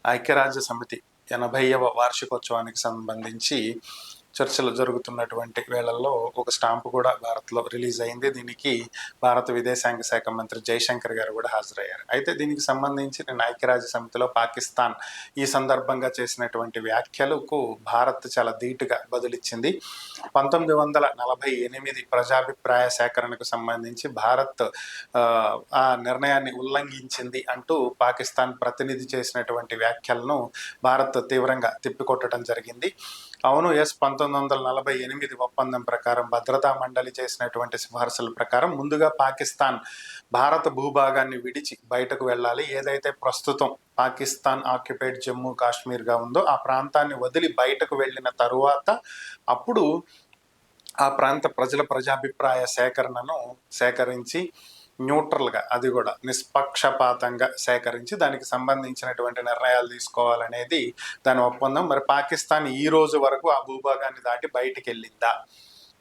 ఐక్యరాజ్య సమితి 80వ వార్షికోత్సవానికి సంబంధించి చర్చలు జరుగుతున్నటువంటి వేళల్లో ఒక స్టాంపు కూడా భారత్లో రిలీజ్ అయింది. దీనికి భారత విదేశాంగ శాఖ మంత్రి జైశంకర్ గారు కూడా హాజరయ్యారు. అయితే దీనికి సంబంధించి నేను ఐక్యరాజ్య సమితిలో పాకిస్తాన్ ఈ సందర్భంగా చేసినటువంటి వ్యాఖ్యలకు భారత్ చాలా ధీటుగా బదులిచ్చింది. 1948 ప్రజాభిప్రాయ సేకరణకు సంబంధించి భారత్ ఆ నిర్ణయాన్ని ఉల్లంఘించింది అంటూ పాకిస్తాన్ ప్రతినిధి చేసినటువంటి వ్యాఖ్యలను భారత్ తీవ్రంగా తిప్పికొట్టడం జరిగింది. అవును, 1948 ఒప్పందం ప్రకారం భద్రతా మండలి చేసినటువంటి సిఫార్సుల ప్రకారం ముందుగా పాకిస్తాన్ భారత భూభాగాన్ని విడిచి బయటకు వెళ్ళాలి. ఏదైతే ప్రస్తుతం పాకిస్తాన్ ఆక్యుపైడ్ జమ్మూ కాశ్మీర్గా ఉందో ఆ ప్రాంతాన్ని వదిలి బయటకు వెళ్ళిన తరువాత అప్పుడు ఆ ప్రాంత ప్రజల ప్రజాభిప్రాయ సేకరణను సేకరించి న్యూట్రల్గా, అది కూడా నిష్పక్షపాతంగా సేకరించి దానికి సంబంధించినటువంటి నిర్ణయాలు తీసుకోవాలనేది దాని ఒప్పందం. మరి పాకిస్తాన్ ఈ రోజు వరకు ఆ భూభాగాన్ని దాటి బయటికి వెళ్ళిందా?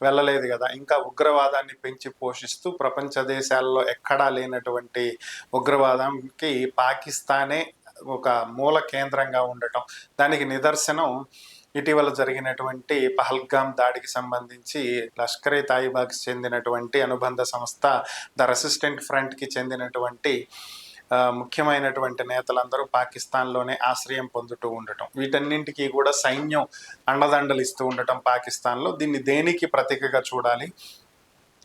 వెళ్ళలేదు కదా. ఇంకా ఉగ్రవాదాన్ని పెంచి పోషిస్తూ ప్రపంచ దేశాల్లో ఎక్కడా లేనటువంటి ఉగ్రవాదంకి పాకిస్తానే ఒక మూల కేంద్రంగా ఉండటం, దానికి నిదర్శనం ఇటీవల జరిగినటువంటి పహల్గామ్ దాడికి సంబంధించి లష్కర్-ఏ తాయిబాకి చెందినటువంటి అనుబంధ సంస్థ ద రెసిస్టెంట్ ఫ్రంట్కి చెందినటువంటి ముఖ్యమైనటువంటి నేతలందరూ పాకిస్తాన్లోనే ఆశ్రయం పొందుతూ ఉండటం, వీటన్నింటికి కూడా సైన్యం అండదండలు ఇస్తూ ఉండటం పాకిస్తాన్లో. దీన్ని దేనికి ప్రతీకగా చూడాలి?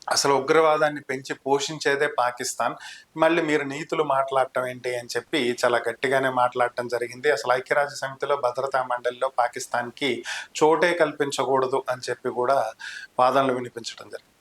అసలు ఉగ్రవాదాన్ని పెంచి పోషించేదే పాకిస్తాన్. మళ్ళీ మీరు నీతులు మాట్లాడటం ఏంటి అని చెప్పి చాలా గట్టిగానే మాట్లాడటం జరిగింది. అసలు ఐక్యరాజ్య సమితిలో భద్రతా మండలిలో పాకిస్తాన్కి చోటే కల్పించకూడదు అని చెప్పి కూడా వాదనలు వినిపించడం జరిగింది.